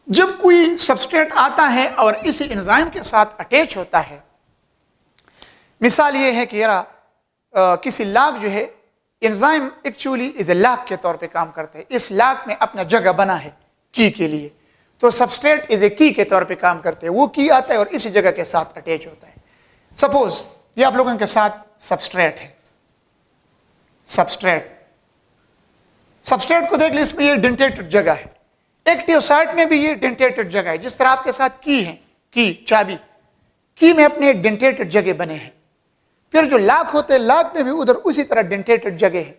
जब कोई सबस्ट्रेट आता है और इसी एंजाइम के साथ अटैच होता है, मिसाल ये है कि यार किसी लाग जो है, एंजाइम एक्चुअली इज ए लाग के तौर पे काम करते हैं, इस लाग में अपना जगह बना है की के लिए, तो सबस्ट्रेट इज ए की के तौर पे काम करते हैं, वो की आता है और इसी जगह के साथ अटैच होता है। सपोज ये आप लोगों के साथ सबस्ट्रेट है, सबस्ट्रेट को देख ली, इसमें ये डेंटेटेड जगह है, एक्टिव साइट में भी ये डेंटेटेड जगह है, जिस तरह आपके साथ की है, की चाबी, की में अपने डेंटेटेड जगह बने हैं, फिर जो लाक होते हैं लाक में भी उधर उसी तरह डेंटेटेड जगह है,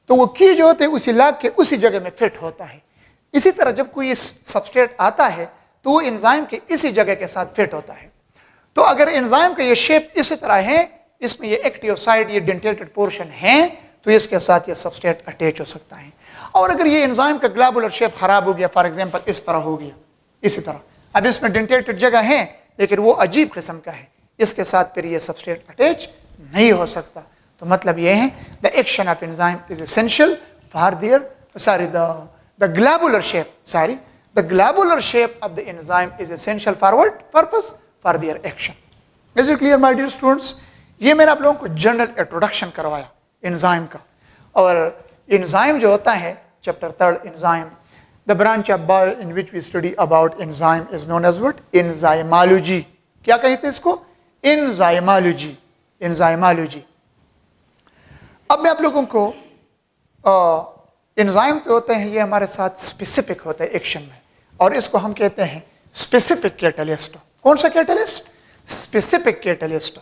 तो वो की जो होते हैं उसी लाक के उसी जगह में फिट होता है। इसी तरह जब कोई सबस्ट्रेट आता है तो वो एंजाइम के इसी जगह के साथ फिट होता है। तो अगर एंजाइम का ये शेप इसी तरह है, इसमें ये एक्टिव साइड ये डेंटेटेड पोर्शन है, तो इसके साथ ये सबस्ट्रेट अटैच हो सकता है। और अगर ये एंजाइम का ग्लोबुलर शेप खराब हो गया, फॉर एग्जांपल इस तरह हो गया, इसी तरह, अब इसमें डेंटेटेड जगह है लेकिन वो अजीब किस्म का है, इसके साथ फिर ये सबस्ट्रेट अटैच नहीं हो सकता। तो मतलब ये है the action of enzyme is essential for their the globular shape of the enzyme is essential for what purpose? For their action. Is it clear, my dear students? ये मैंने आप लोगों को जनरल इंट्रोडक्शन करवाया एंजाइम का। और enzyme जो होता है, chapter 3 enzyme, the branch of bio in which we study about enzyme is known as what? Enzymology. क्या कहते हैं इसको? Enzymology, enzymology. अब मैं आप लोगों को एंजाइम तो होते हैं, ये हमारे साथ स्पेसिफिक होते हैं एक्शन में, और इसको हम कहते हैं स्पेसिफिक कैटलिस्ट। कौन सा कैटलिस्ट? Specific catalyst.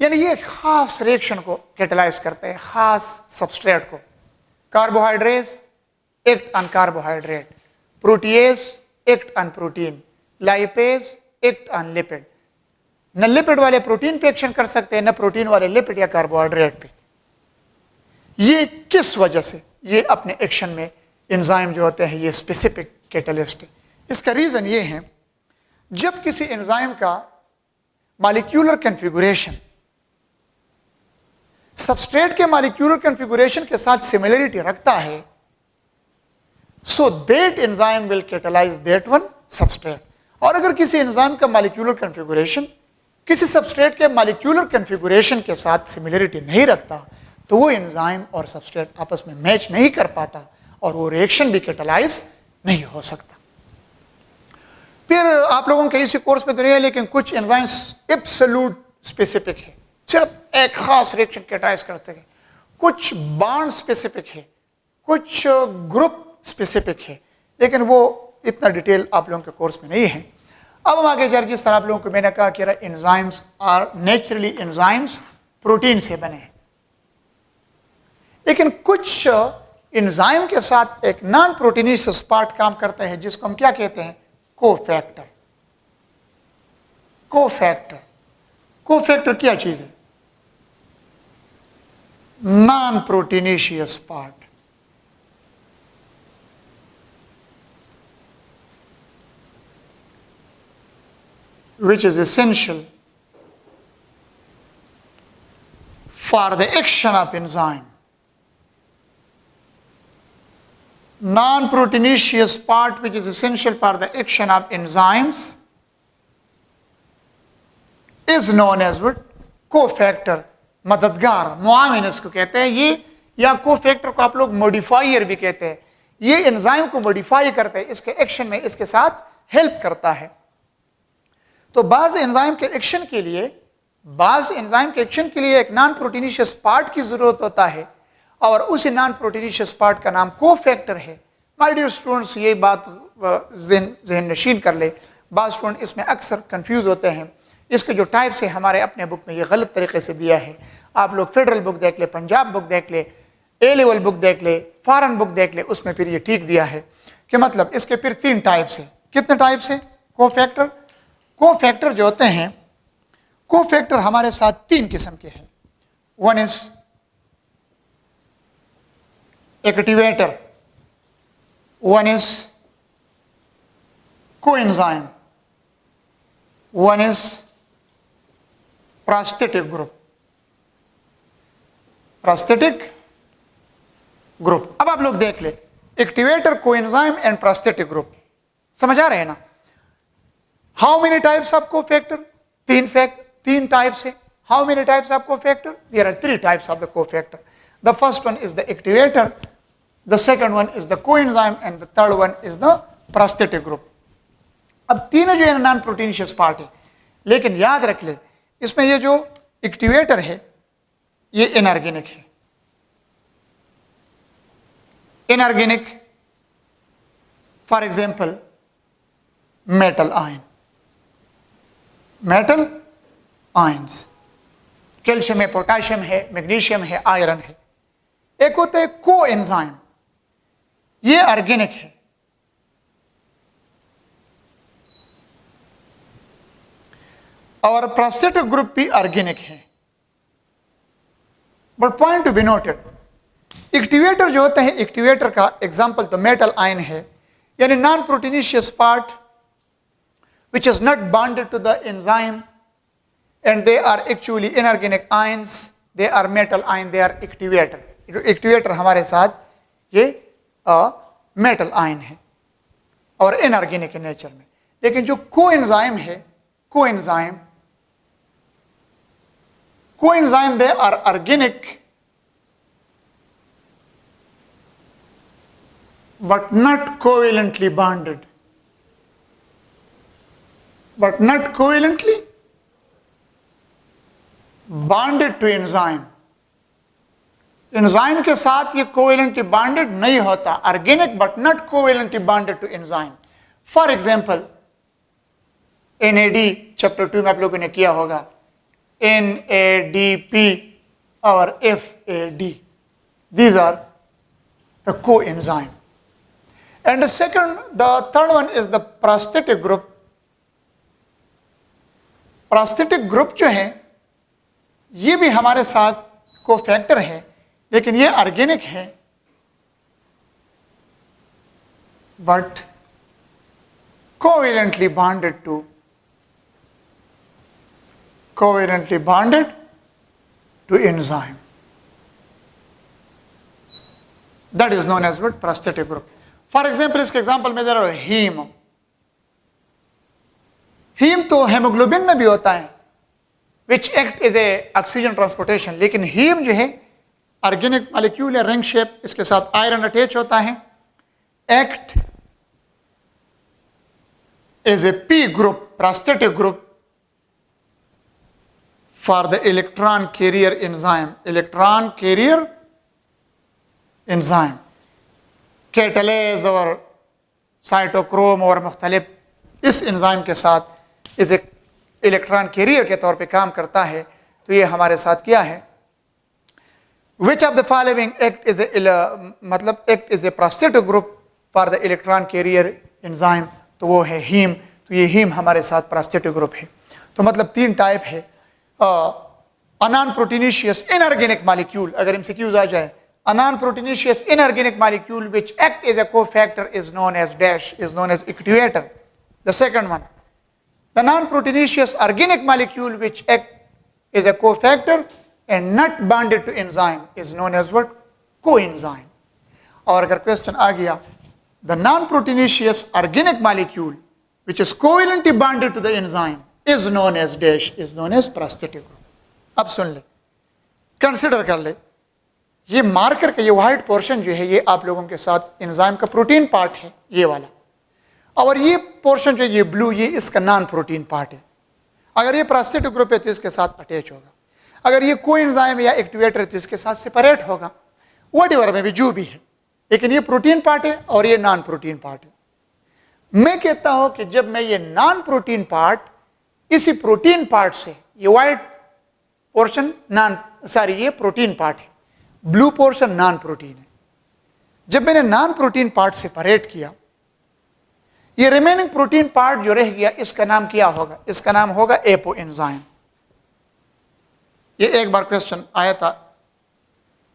यानी ये खास रिएक्शन को कैटलाइज करते हैं, खास सबस्ट्रेट को। Carbohydrates act on carbohydrate, protease act on protein, lipase act on lipid. न लिपिड वाले प्रोटीन पे एक्शन कर सकते हैं, न प्रोटीन वाले लिपिड या कार्बोहाइड्रेट पे। ये किस वजह से? ये अपने एक्शन में एंजाइम जो होते हैं ये स्पेसिफिक कैटलिस्ट है। इसका रीजन ये है, जब किसी एंजाइम का मॉलिक्यूलर कॉन्फ़िगरेशन सबस्ट्रेट के मॉलिक्यूलर कॉन्फ़िगरेशन के साथ सिमिलरिटी रखता है, so that enzyme will catalyse that one substrate. और अगर किसी एंजाइम का मॉलिक्यूलर कॉन्फ़िगरेशन किसी सबस्ट्रेट के मॉलिक्यूलर कॉन्फ़िगरेशन के साथ सिमिलरिटी नहीं रखता, तो वो एंजाइम और सबस्ट्रेट आपस में मैच नहीं कर पाता और वो रिएक्शन भी कैटलाइज नहीं हो सकता। फिर आप लोगों के इसी कोर्स में तो नहीं है, लेकिन कुछ एंजाइम्स एब्सोल्यूट स्पेसिफिक है, सिर्फ एक खास रिएक्शन कैटलाइज कर सके। कुछ बॉन्ड स्पेसिफिक है, कुछ ग्रुप स्पेसिफिक है, लेकिन वो इतना डिटेल आप लोगों के कोर्स में नहीं है। अब हम आगे जा रहे, जिस तरह आप लोगों को मैंने कहा कि enzymes are naturally enzymes protein से बने हैं, लेकिन कुछ एंजाइम के साथ एक नॉन प्रोटीनियस पार्ट काम करता है, जिसको हम क्या कहते हैं? कोफैक्टर। कोफैक्टर, कोफैक्टर क्या चीज है? Non proteinaceous part. which is essential for the action of enzyme. Non-proteinaceous part which is essential for the action of enzymes is known as what? Cofactor, मददगार, मुआविन इसको कहते हैं ये, या कोफैक्टर को आप लोग मॉडिफायर भी कहते हैं। ये एंजाइम को मॉडिफाई करते हैं, इसके एक्शन में इसके साथ हेल्प करता है। तो बाज एंजाइम के एक्शन के लिए एक नॉन प्रोटीनिशियस पार्ट की जरूरत होता है, और उसी नॉन प्रोटीनिशियस पार्ट का नाम कोफैक्टर है। माय डियर स्टूडेंट्स, ये बात ज़हन नशीन कर ले। बाज़ स्टूडेंट इसमें अक्सर कंफ्यूज होते हैं। इसके जो टाइप्स है हमारे अपने बुक में ये गलत तरीके से दिया है। आप लोग फेडरल बुक देख ले, पंजाब बुक देख ले, ए लेवल बुक देख ले, फॉरेन बुक देख ले, उसमें फिर ये ठीक दिया है कि मतलब इसके फिर 3 टाइप्स है। कितने टाइप्स है कोफैक्टर? कोफैक्टर जो होते हैं, कोफैक्टर हमारे साथ 3 किस्म के हैं। One is activator, one is coenzyme, one is prosthetic group. Prosthetic group, अब आप लोग देख ले, activator, coenzyme and prosthetic group. समझ आ रहे हैं ना? How many types of cofactor? तीन टाइप्स है. How many types of cofactor? There are 3 types of the cofactor. The first one is the activator, the second one is the coenzyme and the third one is the prosthetic group. अब तीनों जो है non proteinaceous part है, लेकिन याद रख ले इसमें ये जो एक्टिवेटर है ये इनऑर्गेनिक है. Inorganic for example metal ion, metal ions, calcium है, पोटेशियम है, मैग्नीशियम है, आयरन है. एक होता है कोएंजाइम, ये ऑर्गेनिक है. और प्रोस्थेटिक ग्रुप भी ऑर्गेनिक है. But point to be noted, activator जो होता है, एक्टिवेटर का एग्जांपल तो मेटल आयन है, यानी non proteinaceous part which is not bonded to the enzyme and they are actually inorganic ions, they are metal ion, they are activator. जो activator हमारे साथ ये मेटल आयन है और इनऑर्गेनिक है नेचर में. लेकिन जो कोएंजाइम है, coenzyme they are organic but not covalently bonded. But not covalently bonded to enzyme. Enzyme के साथ ये कोवेलेंटली बॉन्डेड नहीं होता. Organic but not covalently bonded to enzyme. For example NAD chapter 2 में आप लोगों ने किया होगा, NADP और FAD. These are the coenzyme. And the third one is the prosthetic group. Prosthetic group जो है ये भी हमारे साथ कोफैक्टर है, लेकिन ये ऑर्गेनिक है but covalently bonded to enzyme. That is known as what? Prosthetic group. For example इसके एग्जांपल में दे रहा हूं हीम. हीम तो हेमोग्लोबिन में भी होता है which act is A oxygen transportation, लेकिन हीम जो है ऑर्गेनिक मॉलिक्यूल है, रिंग शेप, इसके साथ आयरन अटैच होता है. Act is A P group, prosthetic group for the electron carrier enzyme. Electron carrier enzyme catalase और साइटोक्रोम और मुख्तलिफ इस एंजाइम के साथ इस एक इलेक्ट्रॉन कैरियर के तौर पे काम करता है. तो ये हमारे साथ क्या है? Which of the following act is act is a prosthetic group for the electron carrier enzyme? तो वो है हीम. तो ये हीम हमारे साथ प्रोस्थेटिक ग्रुप है. तो मतलब 3 टाइप है. नॉन प्रोटीनिशियस इनऑर्गेनिक मॉलिक्यूल, अगर MCQs आ जाए, a non-proteinaceous inorganic molecule which act as a cofactor is known as dash, is known as activator. The second one, the non-proteinaceous organic molecule which act as a cofactor and not bonded to enzyme is known as what? Coenzyme. और अगर question आ गया, the non-proteinaceous organic molecule which is covalently bonded to the enzyme is known as dash, is known as prosthetic group. अब सुन ले, consider कर ले, ये marker का ये व्हाइट पोर्शन जो है ये आप लोगों के साथ एंजाइम का प्रोटीन पार्ट है ये वाला, और ये पोर्शन जो ये ब्लू ये इसका नॉन प्रोटीन पार्ट है. अगर ये प्रोस्थेटिक ग्रुप है तो इसके साथ अटैच होगा, अगर ये कोएंजाइम या एक्टिवेटर है तो इसके साथ सेपरेट होगा. व्हाटएवर में भी जो भी है, लेकिन ये प्रोटीन पार्ट है और ये नॉन प्रोटीन पार्ट है. मैं कहता हूं कि जब मैं ये नॉन प्रोटीन पार्ट इसी प्रोटीन पार्ट से, ये व्हाइट पोर्शन ये प्रोटीन पार्ट है, ब्लू पोर्शन नॉन प्रोटीन है, जब मैंने नॉन प्रोटीन पार्ट सेपरेट किया, ये रिमेनिंग प्रोटीन पार्ट जो रह गया इसका नाम क्या होगा? इसका नाम होगा एपो एंजाइम. ये एक बार क्वेश्चन आया था,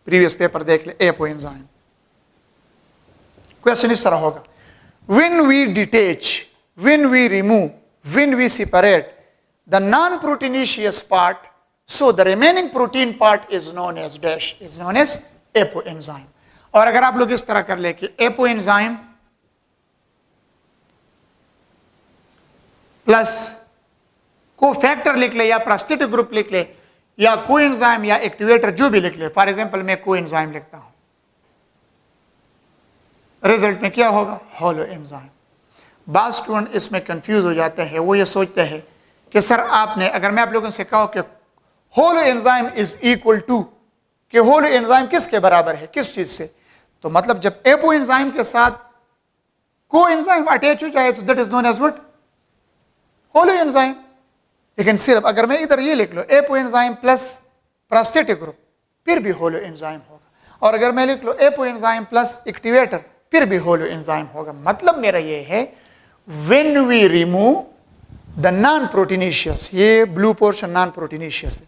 प्रीवियस पेपर देख ले, एपो एंजाइम. क्वेश्चन इस तरह होगा, when we detach, when we remove, when we separate the non-proteinaceous part, so the remaining protein part is known as dash, is known as apoenzyme. और अगर आप लोग इस तरह कर ले कि apoenzyme प्लस कोफैक्टर लिख ले या प्रोस्थेटिक ग्रुप लिख ले या कोएंजाइम या एक्टिवेटर जो भी लिख ले। फॉर एग्जांपल मैं कोएंजाइम लिखता हूं, रिजल्ट में क्या होगा? Holo enzyme. बाद स्टूडेंट इसमें कंफ्यूज हो जाते हैं, वो ये सोचते हैं कि सर आपने, अगर मैं आप लोगों से कहा कि holo enzyme is equal to, कि होलो एंजाइम किसके बराबर है, किस चीज से, तो मतलब जब एपो एंजाइम के साथ कोएंजाइम अटैच हो जाए तो that is known as what? Holoenzyme. लेकिन सिर्फ अगर मैं इधर ये लिख लो apoenzyme plus prosthetic group, फिर भी होलो एंजाइम होगा। और अगर मैं लिख लो एपो एंजाइम प्लस एक्टिवेटर, फिर भी होलो एंजाइम होगा। मतलब मेरा ये है, when we remove the non proteinaceous, ये ब्लू पोर्शन नॉन प्रोटीनेशियस है,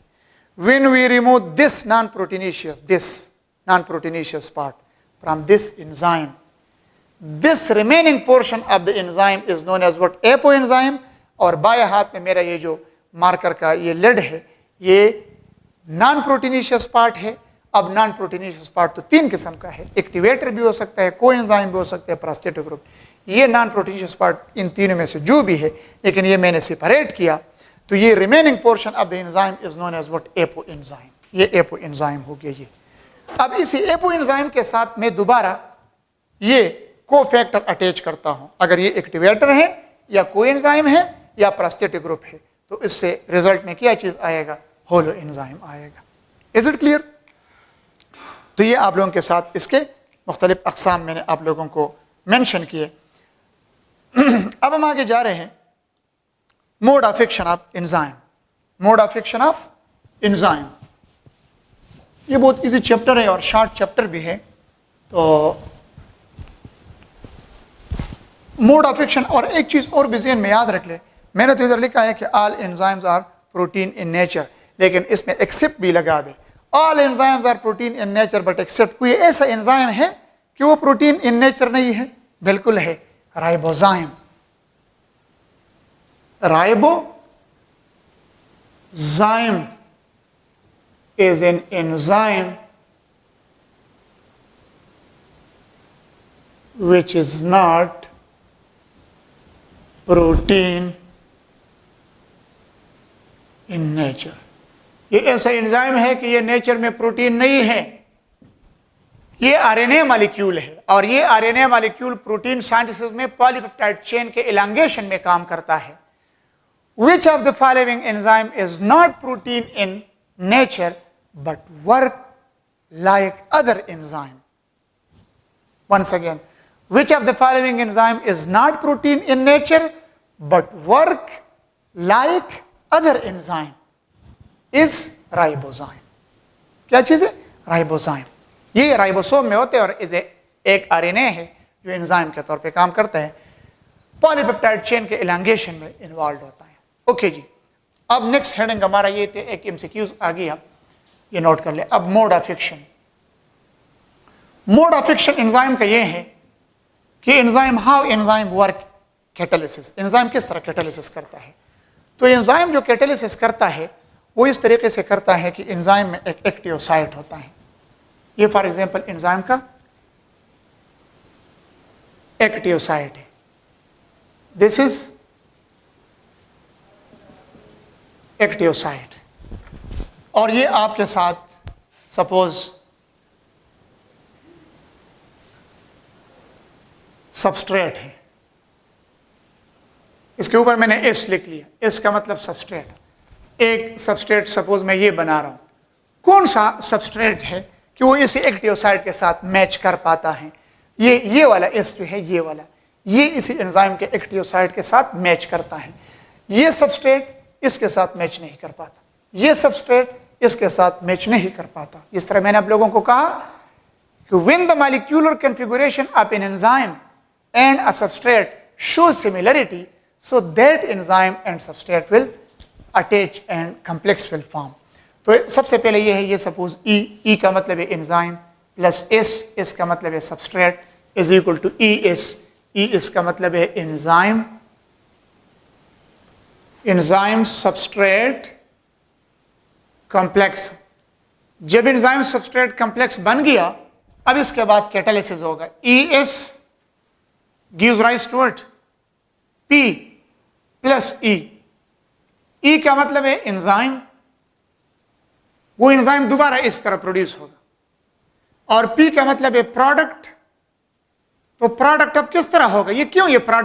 when we remove this non proteinaceous part from this enzyme, this remaining portion of the enzyme is known as what? Apo enzyme. और बाएं हाथ में मेरा ये जो marker का ये लेड है, ये नॉन प्रोटीनेशियस पार्ट है। अब नॉन प्रोटीनेशियस पार्ट तो तीन किस्म का है, एक्टिवेटर भी हो सकता है, कोएंजाइम भी हो सकता है, प्रोस्थेटिक ग्रुप। ये नॉन प्रोटीनेशियस पार्ट इन तीनों में से जो भी है, लेकिन ये मैंने सेपरेट किया, तो ये remaining portion of the enzyme is known as what? Apo enzyme. ये एपो एंजाइम हो गया ये। अब इसी एपो एंजाइम के साथ मैं दोबारा ये कोफैक्टर अटैच करता हूं। अगर ये एक्टिवेटर है या कोएंजाइम है या प्रोस्थेटिक ग्रुप है, तो इससे रिजल्ट में क्या चीज आएगा? होलो एंजाइम आएगा। Is it clear? तो ये आप लोगों के साथ इसके मुख्तलिफ अक़साम मैंने आप लोगों को मेंशन किए। अब हम आगे जा रहे हैं, mode of action of enzyme. Mode of action of enzyme, ये बहुत इजी चैप्टर है और शॉर्ट चैप्टर भी है। तो मोड ऑफ एक्शन, और एक चीज और भी ज़हन में याद रख ले, मैंने तो इधर लिखा है कि all enzymes are protein in nature, लेकिन इसमें एक्सेप्ट भी लगा दे। All enzymes are protein in nature but except, कोई ऐसा एंजाइम है कि वो प्रोटीन इन नेचर नहीं है? बिल्कुल है, ribozyme. Ribozyme is an enzyme which is not protein in nature। ये ऐसा एंजाइम है कि ये नेचर में प्रोटीन नहीं है, ये आरएनए मॉलिक्यूल है, और ये आरएनए मॉलिक्यूल प्रोटीन सिंथेसिस में पॉलीपेप्टाइड चेन के एलांगेशन में काम करता है। Which of the following enzyme is not protein in nature but work like other enzyme? Once again, which of the following enzyme is not protein in nature but work like other enzyme? Is ribozyme. क्या चीज है? Ribozyme. ये ribosome में होते हैं और इसे एक आरएनए है जो एंजाइम के तौर पे काम करता है, पॉलीपेप्टाइड चेन के एलांगेशन में इन्वॉल्व होता है। ओके जी, अब नेक्स्ट हेडिंग हमारा ये थे, एक एमसीक्यूज आ गया, ये नोट कर ले। अब mode of action. Mode of action enzyme का ये है कि enzyme, how enzyme work catalysis, enzyme किस तरह कैटालिसिस करता है। तो एंजाइम जो कैटालिसिस करता है वो इस तरीके से करता है कि एंजाइम में एक एक्टिव साइट होता है। ये फॉर एग्जांपल एंजाइम का एक्टिव साइट है, दिस इज एक्टिव साइट, और ये आपके साथ सपोज सबस्ट्रेट है, इसके ऊपर मैंने एस लिख लिया, एस का मतलब सबस्ट्रेट। एक सबस्ट्रेट सपोज मैं ये बना रहा हूं, कौन सा सबस्ट्रेट है कि वो इसी एक्टिव साइट के साथ मैच कर पाता है? ये वाला एस जो है, ये वाला, ये इसी एंजाइम के एक्टिव साइट के साथ मैच करता है। ये सबस्ट्रेट इसके साथ मैच नहीं कर पाता, ये सबस्ट्रेट इसके साथ मैच नहीं कर पाता। इस तरह मैंने आप लोगों को कहा कि when the molecular configuration of an enzyme and a substrate shows similarity, so that enzyme and substrate will attach and complex will form। तो सबसे पहले ये है, ये सपोज ई का मतलब है एंजाइम प्लस एस का मतलब है substrate is equal to S का मतलब है एंजाइम, एंजाइम सबस्ट्रेट कॉम्प्लेक्स। जब एंजाइम सबस्ट्रेट कॉम्प्लेक्स बन गया, अब इसके बाद कैटालिसिस होगा। E S gives rise to it P, plus E. E का मतलब है एंजाइम, वो एंजाइम दोबारा इस तरह प्रोड्यूस होगा। और पी का मतलब है प्रोडक्ट, तो प्रोडक्ट अब किस तरह होगा, ये क्यों ये प्रोडक्ट